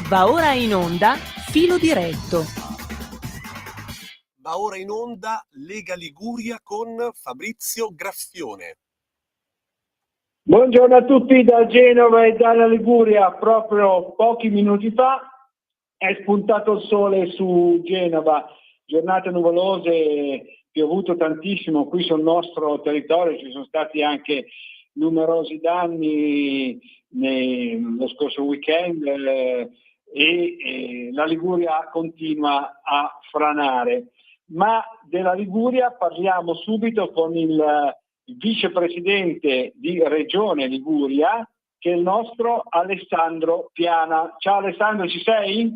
Va ora in onda Filo Diretto. Va ora in onda Lega Liguria con Fabrizio Graffione. Buongiorno a tutti da Genova e dalla Liguria. Proprio pochi minuti fa è spuntato il sole su Genova, giornate nuvolose, piovuto tantissimo qui sul nostro territorio, ci sono stati anche numerosi danni lo scorso weekend e la Liguria continua a franare. Ma della Liguria parliamo subito con il vicepresidente di Regione Liguria, che è il nostro Alessandro Piana. Ciao Alessandro, ci sei?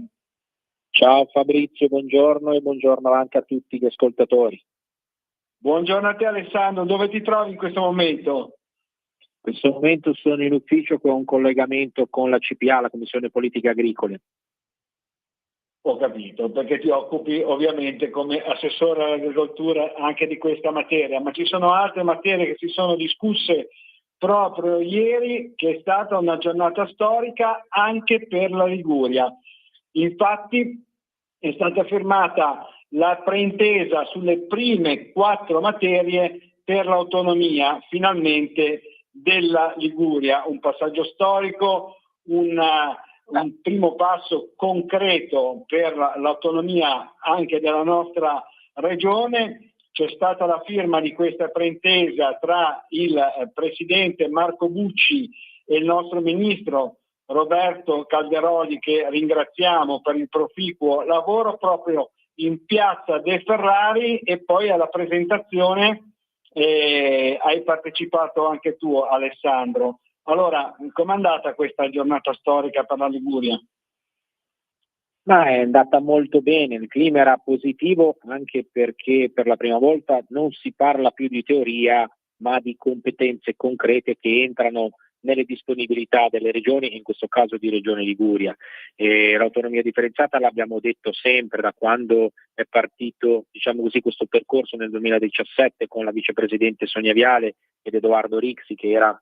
Ciao Fabrizio, buongiorno e buongiorno anche a tutti gli ascoltatori. Buongiorno a te Alessandro, dove ti trovi in questo momento? In questo momento sono in ufficio con un collegamento con la CPA, la Commissione Politiche Agricole. Ho capito, perché ti occupi ovviamente come assessore all'agricoltura anche di questa materia, ma ci sono altre materie che si sono discusse proprio ieri, che è stata una giornata storica anche per la Liguria. Infatti è stata firmata la preintesa sulle prime 4 materie per l'autonomia finalmente della Liguria, un passaggio storico, un primo passo concreto per l'autonomia anche della nostra regione. C'è stata la firma di questa preintesa tra il presidente Marco Bucci e il nostro ministro Roberto Calderoli, che ringraziamo per il proficuo lavoro, proprio in piazza De Ferrari, e poi alla presentazione hai partecipato anche tu, Alessandro. Allora, com'è andata questa giornata storica per la Liguria? Ma è andata molto bene, il clima era positivo anche perché per la prima volta non si parla più di teoria ma di competenze concrete che entrano nelle disponibilità delle regioni, in questo caso di Regione Liguria. L'autonomia differenziata l'abbiamo detto sempre da quando è partito, diciamo così, questo percorso nel 2017 con la vicepresidente Sonia Viale ed Edoardo Rixi, che era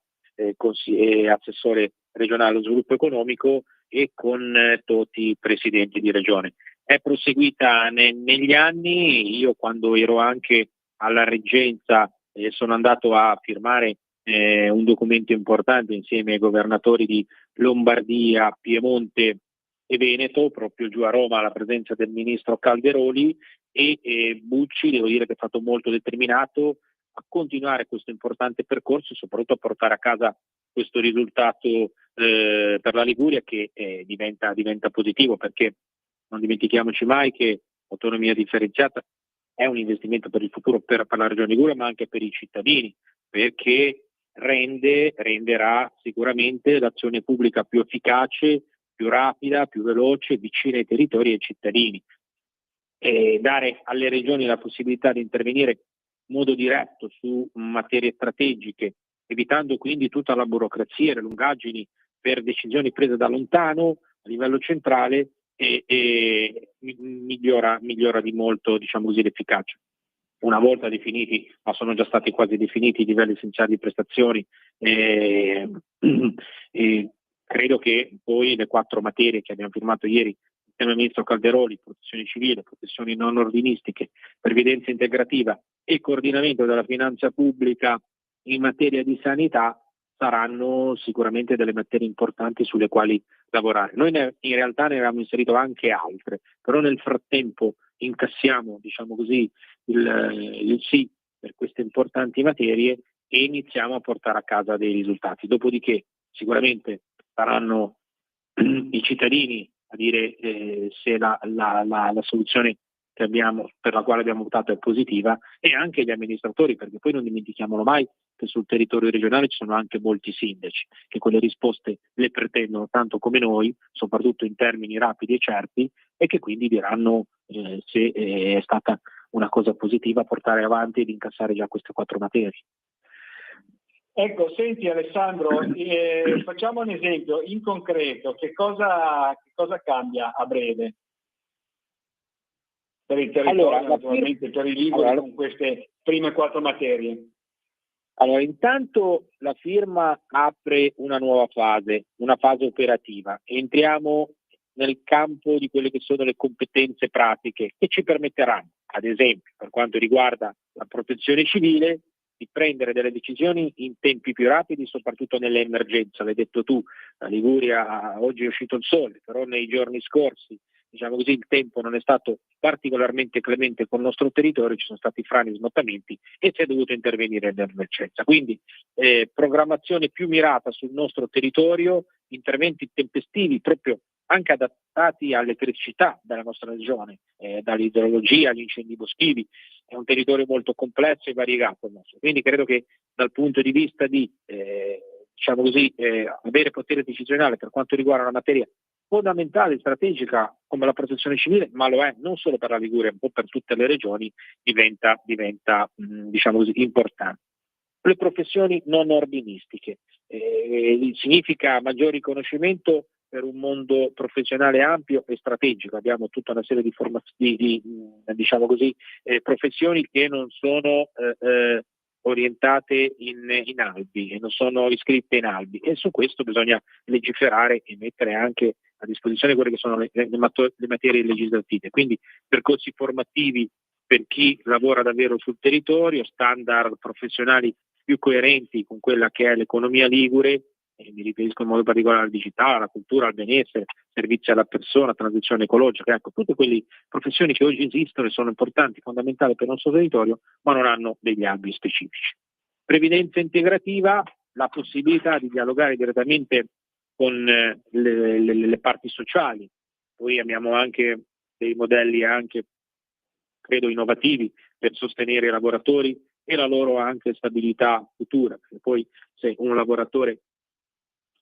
assessore regionale allo sviluppo economico, e con tutti i presidenti di regione. È proseguita negli anni. Io, quando ero anche alla reggenza, sono andato a firmare un documento importante insieme ai governatori di Lombardia, Piemonte e Veneto, proprio giù a Roma, alla presenza del ministro Calderoli, e Bucci, devo dire che è stato molto determinato a continuare questo importante percorso e soprattutto a portare a casa questo risultato per la Liguria, che diventa positivo, perché non dimentichiamoci mai che l'autonomia differenziata è un investimento per il futuro per la Regione Liguria, ma anche per i cittadini, perché renderà sicuramente l'azione pubblica più efficace, più rapida, più veloce, vicina ai territori e ai cittadini, e dare alle regioni la possibilità di intervenire in modo diretto su materie strategiche, evitando quindi tutta la burocrazia e le lungaggini per decisioni prese da lontano a livello centrale, e migliora di molto, diciamo così, l'efficacia. Una volta definiti, ma sono già stati quasi definiti, i livelli essenziali di prestazioni, credo che poi le 4 materie che abbiamo firmato ieri insieme al ministro Calderoli, protezione civile, professioni non ordinistiche, previdenza integrativa e coordinamento della finanza pubblica in materia di sanità, saranno sicuramente delle materie importanti sulle quali lavorare. Noi in realtà ne avevamo inserito anche altre, però nel frattempo incassiamo, diciamo così, il sì per queste importanti materie e iniziamo a portare a casa dei risultati. Dopodiché sicuramente saranno i cittadini a dire se la soluzione per la quale abbiamo votato è positiva, e anche gli amministratori, perché poi non dimentichiamolo mai che sul territorio regionale ci sono anche molti sindaci che quelle risposte le pretendono tanto come noi, soprattutto in termini rapidi e certi, e che quindi diranno se è stata una cosa positiva portare avanti ed incassare già queste 4 materie. Ecco, senti Alessandro, facciamo un esempio in concreto, che cosa cambia a breve per il territorio, naturalmente per i Liguri, con queste prime 4 materie? Allora, intanto la firma apre una nuova fase, una fase operativa. Entriamo nel campo di quelle che sono le competenze pratiche che ci permetteranno, ad esempio, per quanto riguarda la protezione civile, di prendere delle decisioni in tempi più rapidi, soprattutto nell'emergenza. L'hai detto tu, la Liguria, oggi è uscito il sole, però nei giorni scorsi, diciamo così, il tempo non è stato particolarmente clemente con il nostro territorio, ci sono stati frane e smottamenti e si è dovuto intervenire nell'emergenza. Quindi programmazione più mirata sul nostro territorio, interventi tempestivi proprio anche adattati alle criticità della nostra regione, dall'idrologia agli incendi boschivi. È un territorio molto complesso e variegato il nostro. Quindi credo che dal punto di vista di diciamo così, avere potere decisionale per quanto riguarda una materia fondamentale, strategica come la protezione civile, ma lo è non solo per la Liguria, ma per tutte le regioni, diventa diciamo così, importante. Le professioni non ordinistiche significa maggior riconoscimento per un mondo professionale ampio e strategico. Abbiamo tutta una serie di diciamo così, professioni che non sono orientate in albi e non sono iscritte in albi, e su questo bisogna legiferare e mettere anche a disposizione quelle che sono le materie legislative. Quindi percorsi formativi per chi lavora davvero sul territorio, standard professionali più coerenti con quella che è l'economia ligure, e mi riferisco in modo particolare al digitale, alla cultura, al benessere, servizi alla persona, transizione ecologica, ecco, tutte quelle professioni che oggi esistono e sono importanti, fondamentali per il nostro territorio, ma non hanno degli albi specifici. Previdenza integrativa, la possibilità di dialogare direttamente con le parti sociali. Poi abbiamo anche dei modelli anche, credo, innovativi per sostenere i lavoratori e la loro anche stabilità futura, perché poi se un lavoratore,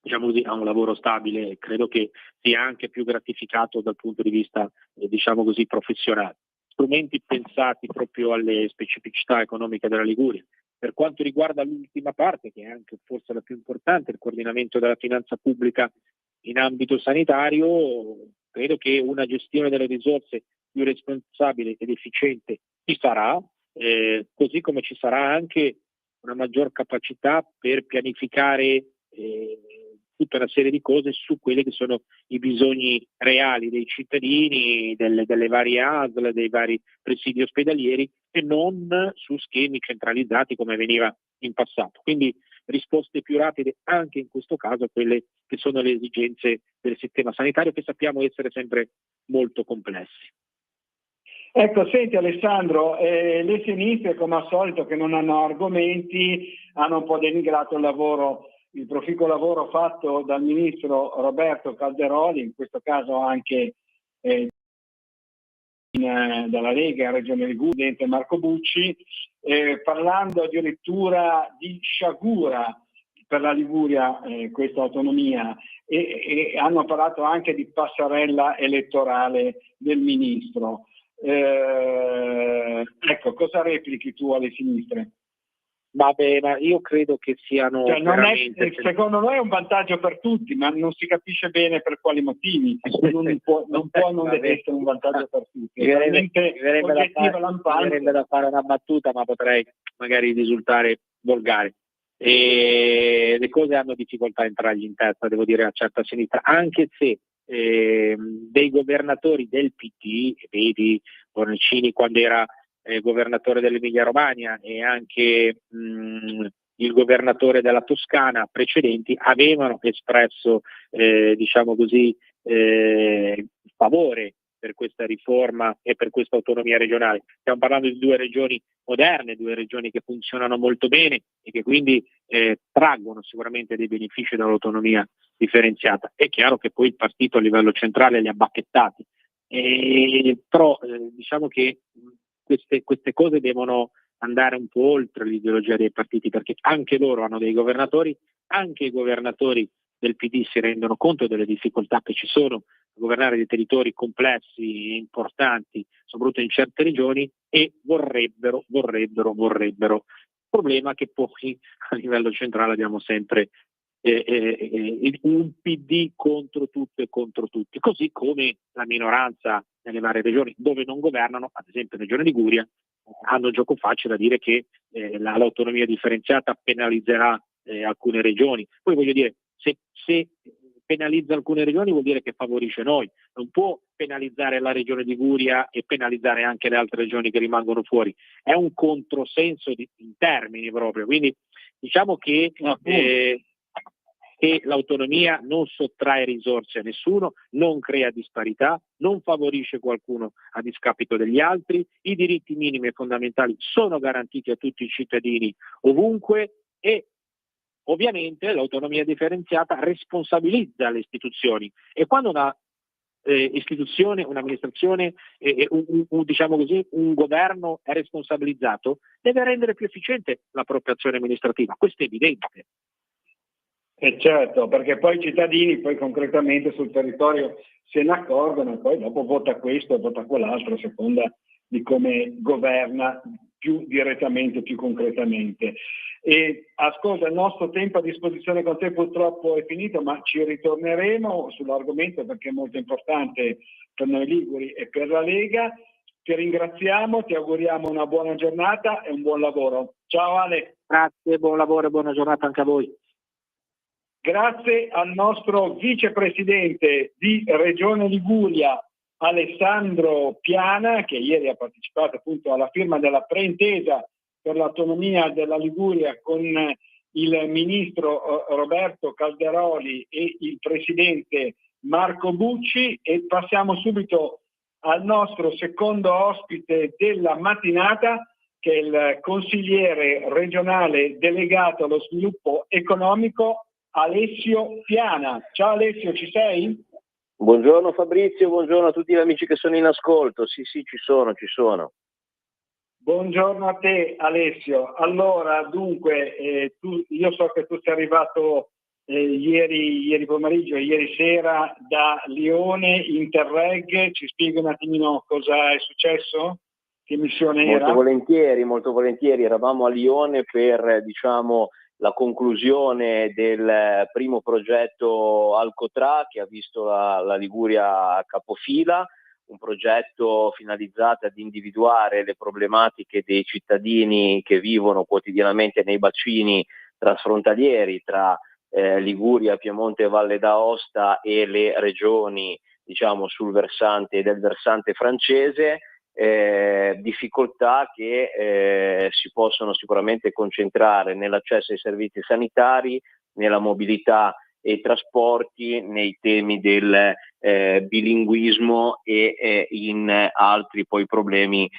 diciamo così, ha un lavoro stabile, credo che sia anche più gratificato dal punto di vista diciamo così, professionale. Strumenti pensati proprio alle specificità economiche della Liguria. Per quanto riguarda l'ultima parte, che è anche forse la più importante, il coordinamento della finanza pubblica in ambito sanitario, credo che una gestione delle risorse più responsabile ed efficiente ci sarà, così come ci sarà anche una maggior capacità per pianificare tutta una serie di cose su quelli che sono i bisogni reali dei cittadini, delle varie ASL, dei vari presidi ospedalieri, e non su schemi centralizzati come veniva in passato. Quindi risposte più rapide anche in questo caso a quelle che sono le esigenze del sistema sanitario, che sappiamo essere sempre molto complessi. Ecco, senti Alessandro, le sinistre come al solito che non hanno argomenti hanno un po' denigrato il proficuo lavoro fatto dal ministro Roberto Calderoli, in questo caso anche dalla Lega in Regione Liguria, Marco Bucci, parlando addirittura di sciagura per la Liguria questa autonomia, e hanno parlato anche di passerella elettorale del ministro. Ecco, cosa replichi tu alle sinistre? Vabbè, ma io credo che siano veramente... secondo noi è un vantaggio per tutti, ma non si capisce bene per quali motivi. Non può non essere un vantaggio per tutti. Mi verrebbe da fare una battuta, ma potrei magari risultare volgare. E le cose hanno difficoltà a entrargli in testa, devo dire, a certa sinistra, anche se dei governatori del PD, vedi Bonaccini quando era governatore dell'Emilia Romagna e anche il governatore della Toscana precedenti, avevano espresso diciamo così favore per questa riforma e per questa autonomia regionale. Stiamo parlando di due regioni moderne, due regioni che funzionano molto bene e che quindi traggono sicuramente dei benefici dall'autonomia differenziata. È chiaro che poi il partito a livello centrale li ha bacchettati, però diciamo che queste cose devono andare un po' oltre l'ideologia dei partiti, perché anche loro hanno dei governatori, anche i governatori del PD si rendono conto delle difficoltà che ci sono a governare dei territori complessi e importanti, soprattutto in certe regioni, e vorrebbero. Problema che poi a livello centrale abbiamo sempre un PD contro tutto e contro tutti, così come la minoranza nelle varie regioni dove non governano, ad esempio Regione Liguria, hanno gioco facile a dire che l'autonomia differenziata penalizzerà alcune regioni. Poi voglio dire, se penalizza alcune regioni vuol dire che favorisce noi, non può penalizzare la regione Liguria e penalizzare anche le altre regioni che rimangono fuori, è un controsenso in termini proprio, quindi diciamo che l'autonomia non sottrae risorse a nessuno, non crea disparità, non favorisce qualcuno a discapito degli altri, i diritti minimi e fondamentali sono garantiti a tutti i cittadini ovunque e ovviamente l'autonomia differenziata responsabilizza le istituzioni e quando una istituzione, un'amministrazione, diciamo così, un governo è responsabilizzato, deve rendere più efficiente la propria azione amministrativa, questo è evidente. Certo, perché poi i cittadini poi concretamente sul territorio se ne accordano e poi dopo vota questo e vota quell'altro a seconda di come governa più direttamente, più concretamente. E ascolta, il nostro tempo a disposizione con te purtroppo è finito, ma ci ritorneremo sull'argomento perché è molto importante per noi liguri e per la Lega. Ti ringraziamo, ti auguriamo una buona giornata e un buon lavoro. Ciao Ale. Grazie, buon lavoro e buona giornata anche a voi. Grazie al nostro vicepresidente di Regione Liguria, Alessandro Piana, che ieri ha partecipato appunto alla firma della preintesa per l'autonomia della Liguria con il ministro Roberto Calderoli e il presidente Marco Bucci. E passiamo subito al nostro secondo ospite della mattinata, che è il consigliere regionale delegato allo sviluppo economico Alessio Piana. Ciao Alessio, ci sei? Buongiorno Fabrizio, buongiorno a tutti gli amici che sono in ascolto. Sì, ci sono. Buongiorno a te Alessio. Allora, dunque, io so che tu sei arrivato ieri pomeriggio, ieri sera da Lione, Interreg. Ci spieghi un attimino cosa è successo? Che missione era? Molto volentieri. Eravamo a Lione per, la conclusione del primo progetto Alcotra che ha visto la Liguria a capofila, un progetto finalizzato ad individuare le problematiche dei cittadini che vivono quotidianamente nei bacini transfrontalieri tra Liguria, Piemonte e Valle d'Aosta e le regioni sul versante del versante francese. Difficoltà che si possono sicuramente concentrare nell'accesso ai servizi sanitari, nella mobilità e i trasporti, nei temi del bilinguismo e in altri poi problemi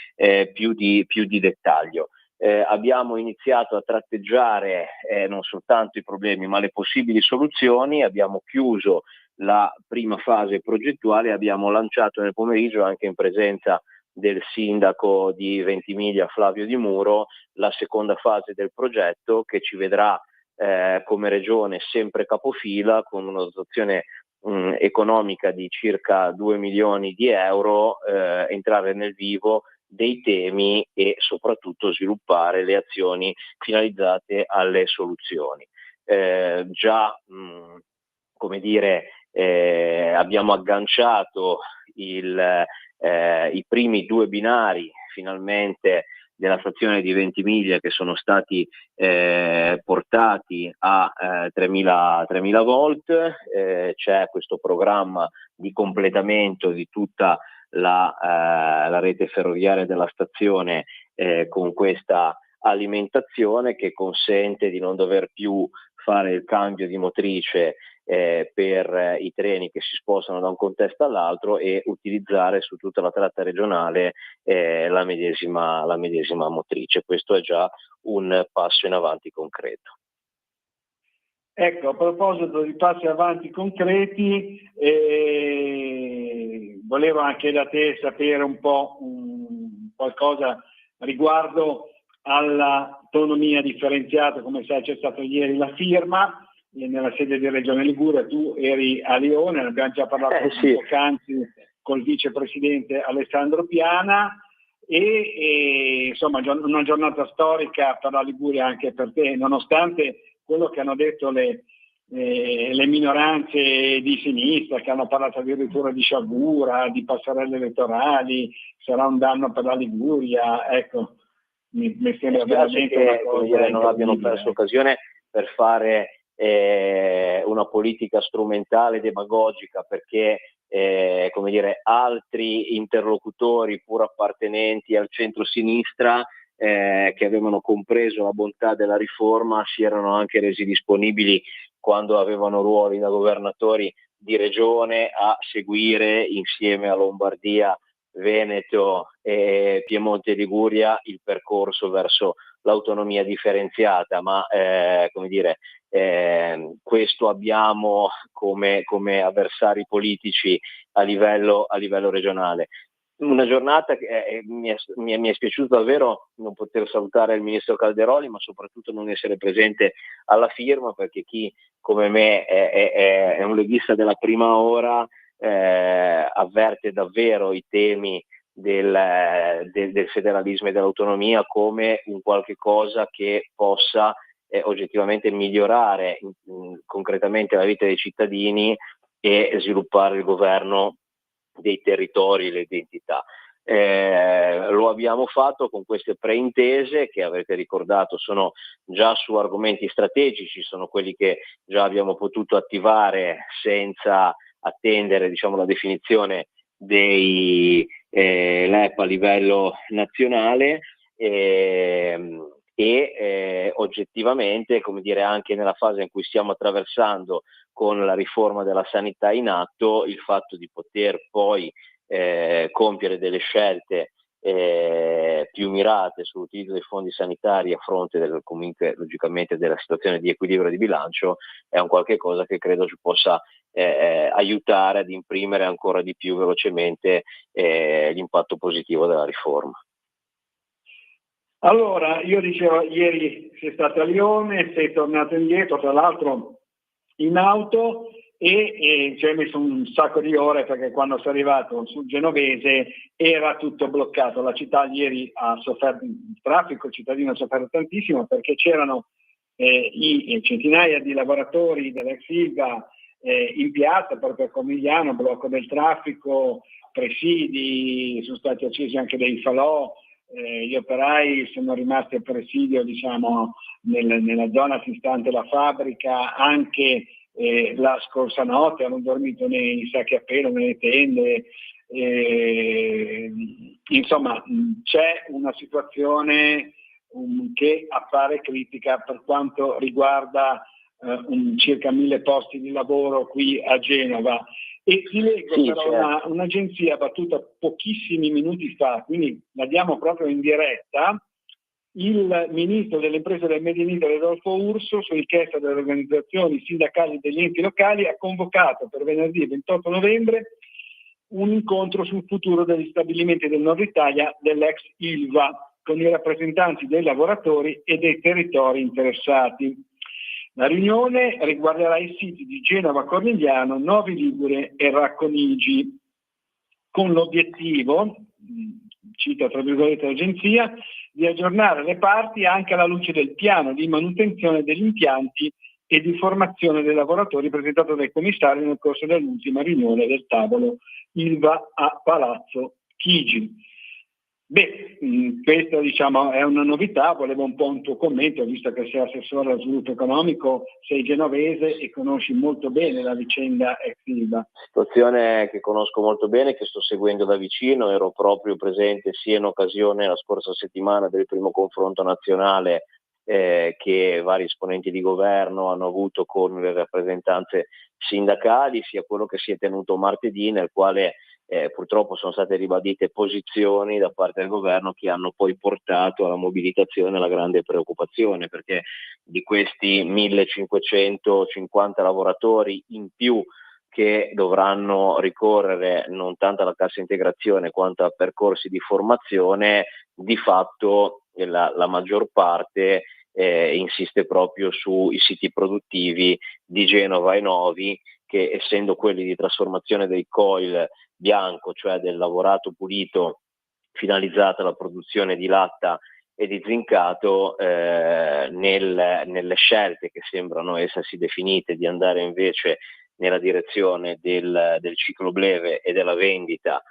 più di dettaglio. Abbiamo iniziato a tratteggiare non soltanto i problemi ma le possibili soluzioni, abbiamo chiuso la prima fase progettuale e abbiamo lanciato nel pomeriggio anche in presenza del sindaco di Ventimiglia Flavio Di Muro la seconda fase del progetto che ci vedrà come regione sempre capofila con una dotazione economica di circa 2 milioni di euro, entrare nel vivo dei temi e soprattutto sviluppare le azioni finalizzate alle soluzioni. Abbiamo agganciato i primi 2 binari finalmente della stazione di Ventimiglia che sono stati portati a 3000 volt. C'è questo programma di completamento di tutta la rete ferroviaria della stazione con questa alimentazione che consente di non dover più fare il cambio di motrice per i treni che si spostano da un contesto all'altro e utilizzare su tutta la tratta regionale la medesima motrice. Questo è già un passo in avanti concreto. Ecco, a proposito di passi avanti concreti, volevo anche da te sapere un po' qualcosa riguardo all'autonomia differenziata. Come sai c'è stata ieri la firma nella sede di Regione Liguria, tu eri a Lione, ne abbiamo già parlato poc'anzi col vicepresidente Alessandro Piana e insomma una giornata storica per la Liguria anche per te, nonostante quello che hanno detto le minoranze di sinistra, che hanno parlato addirittura di sciagura, di passerelle elettorali, sarà un danno per la Liguria. Ecco, mi sembra veramente che non abbiano perso occasione per fare una politica strumentale demagogica perché come dire, altri interlocutori pur appartenenti al centro-sinistra che avevano compreso la bontà della riforma si erano anche resi disponibili, quando avevano ruoli da governatori di regione, a seguire insieme a Lombardia, Veneto e Piemonte e Liguria il percorso verso l'autonomia differenziata, ma come dire, questo abbiamo come avversari politici a livello regionale. Una giornata che mi è spiaciuto davvero non poter salutare il ministro Calderoli, ma soprattutto non essere presente alla firma, perché chi come me è un leghista della prima ora avverte davvero i temi del federalismo e dell'autonomia come un qualche cosa che possa oggettivamente migliorare concretamente la vita dei cittadini e sviluppare il governo dei territori e le identità. Lo abbiamo fatto con queste preintese che avete ricordato, sono già su argomenti strategici, sono quelli che già abbiamo potuto attivare senza attendere, diciamo, la definizione dei LEP a livello nazionale e oggettivamente, come dire, anche nella fase in cui stiamo attraversando con la riforma della sanità in atto, il fatto di poter poi compiere delle scelte più mirate sull'utilizzo dei fondi sanitari a fronte comunque logicamente della situazione di equilibrio di bilancio è un qualche cosa che credo ci possa aiutare ad imprimere ancora di più velocemente l'impatto positivo della riforma. Allora, io dicevo, ieri sei stato a Lione, sei tornato indietro, tra l'altro in auto, e ci hai messo un sacco di ore perché quando sei arrivato sul Genovese era tutto bloccato. La città ieri ha sofferto il traffico, il cittadino ha sofferto tantissimo perché c'erano centinaia di lavoratori dell'ex Ilva in piazza proprio a Comigliano, blocco del traffico, presidi, sono stati accesi anche dei falò. Gli operai sono rimasti a presidio, diciamo, nella zona antistante la fabbrica, anche la scorsa notte hanno dormito nei sacchi a pelo, nelle tende. Insomma, c'è una situazione che appare critica per quanto riguarda circa 1000 posti di lavoro qui a Genova. E ti leggo però certo. Un'agenzia battuta pochissimi minuti fa, quindi la diamo proprio in diretta. Il ministro delle imprese del Made in Italy, Rodolfo Urso, su richiesta delle organizzazioni sindacali e degli enti locali, ha convocato per venerdì 28 novembre un incontro sul futuro degli stabilimenti del Nord Italia dell'ex Ilva con i rappresentanti dei lavoratori e dei territori interessati. La riunione riguarderà i siti di Genova Cornigliano, Novi Ligure e Racconigi, con l'obiettivo, cito tra virgolette l'agenzia, di aggiornare le parti anche alla luce del piano di manutenzione degli impianti e di formazione dei lavoratori presentato dai commissari nel corso dell'ultima riunione del tavolo Ilva a Palazzo Chigi. Beh, questa diciamo è una novità, volevo un po' un tuo commento, visto che sei assessore allo sviluppo economico, sei genovese e conosci molto bene la vicenda ex Ilva. Situazione che conosco molto bene, che sto seguendo da vicino, ero proprio presente sia in occasione la scorsa settimana del primo confronto nazionale che vari esponenti di governo hanno avuto con le rappresentanze sindacali, sia quello che si è tenuto martedì, nel quale purtroppo sono state ribadite posizioni da parte del governo che hanno poi portato alla mobilitazione e alla grande preoccupazione, perché di questi 1550 lavoratori in più che dovranno ricorrere non tanto alla cassa integrazione quanto a percorsi di formazione, di fatto la maggior parte insiste proprio sui siti produttivi di Genova e Novi, che essendo quelli di trasformazione del coil bianco, cioè del lavorato pulito finalizzato alla produzione di latta e di zincato, nelle scelte che sembrano essersi definite di andare invece nella direzione del ciclo breve e della vendita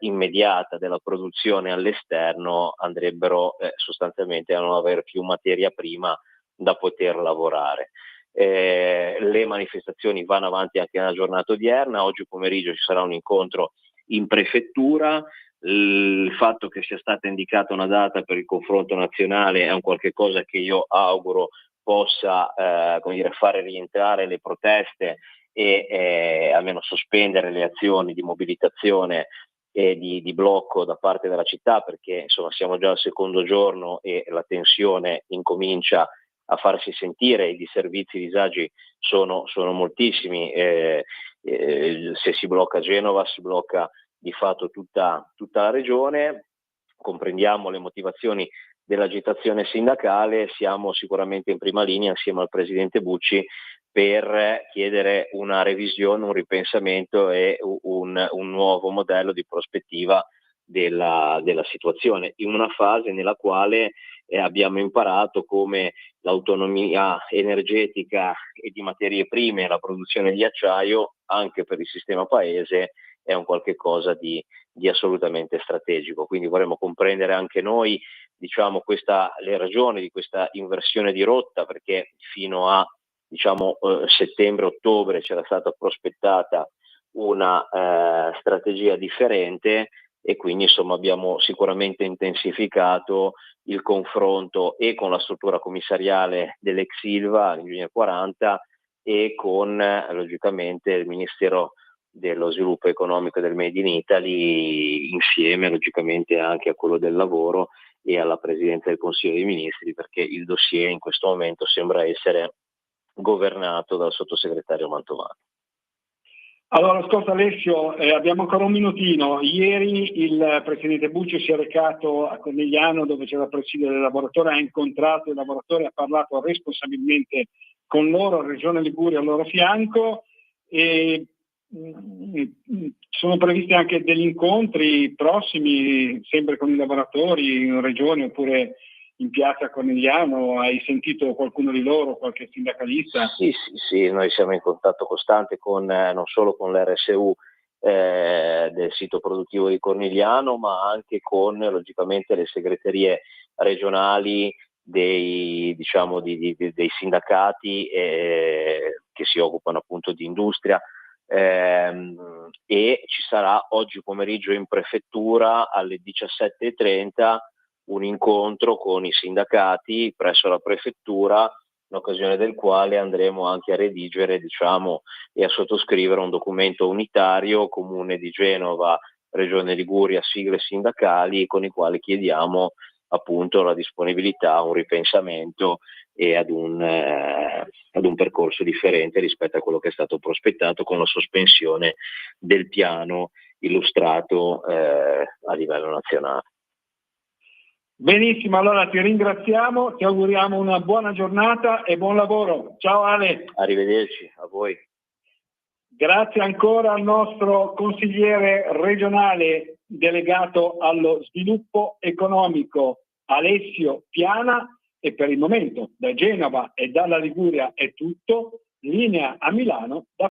immediata della produzione all'esterno, andrebbero sostanzialmente a non avere più materia prima da poter lavorare. le manifestazioni vanno avanti anche nella giornata odierna. Oggi pomeriggio ci sarà un incontro in prefettura. Il fatto che sia stata indicata una data per il confronto nazionale è un qualche cosa che io auguro possa fare rientrare le proteste e almeno sospendere le azioni di mobilitazione e di blocco da parte della città, perché insomma siamo già al secondo giorno e la tensione incomincia a farsi sentire, i disservizi, i disagi sono moltissimi, se si blocca Genova si blocca di fatto tutta la regione. Comprendiamo le motivazioni dell'agitazione sindacale, siamo sicuramente in prima linea assieme al presidente Bucci per chiedere una revisione, un ripensamento e un nuovo modello di prospettiva della situazione, in una fase nella quale abbiamo imparato come l'autonomia energetica e di materie prime e la produzione di acciaio anche per il sistema paese è un qualche cosa di assolutamente strategico. Quindi vorremmo comprendere anche noi, le ragioni di questa inversione di rotta, perché fino a settembre-ottobre c'era stata prospettata una strategia differente e quindi insomma abbiamo sicuramente intensificato il confronto e con la struttura commissariale dell'ex Ilva, l'Ingegner 40, e con logicamente il Ministero dello Sviluppo Economico e del Made in Italy, insieme logicamente anche a quello del lavoro e alla Presidenza del Consiglio dei Ministri, perché il dossier in questo momento sembra essere governato dal sottosegretario Mantovano. Allora, ascolta Alessio, abbiamo ancora un minutino. Ieri il presidente Bucci si è recato a Cornigliano, dove c'era il presidio del lavoratore, ha incontrato i lavoratori, ha parlato responsabilmente con loro, Regione Liguria al loro fianco, e sono previsti anche degli incontri prossimi, sempre con i lavoratori in regione oppure in piazza Cornigliano. Hai sentito qualcuno di loro, qualche sindacalista? Sì, noi siamo in contatto costante con non solo con l'RSU del sito produttivo di Cornigliano, ma anche con logicamente le segreterie regionali dei sindacati che si occupano appunto di industria, e ci sarà oggi pomeriggio in prefettura alle 17:30 un incontro con i sindacati presso la prefettura, in occasione del quale andremo anche a redigere e a sottoscrivere un documento unitario, Comune di Genova, Regione Liguria, sigle sindacali, con i quali chiediamo appunto la disponibilità, un ripensamento e ad un percorso differente rispetto a quello che è stato prospettato, con la sospensione del piano illustrato a livello nazionale. Benissimo, allora ti ringraziamo, ti auguriamo una buona giornata e buon lavoro. Ciao Ale. Arrivederci a voi. Grazie ancora al nostro consigliere regionale delegato allo sviluppo economico Alessio Piana, e per il momento da Genova e dalla Liguria è tutto. Linea a Milano da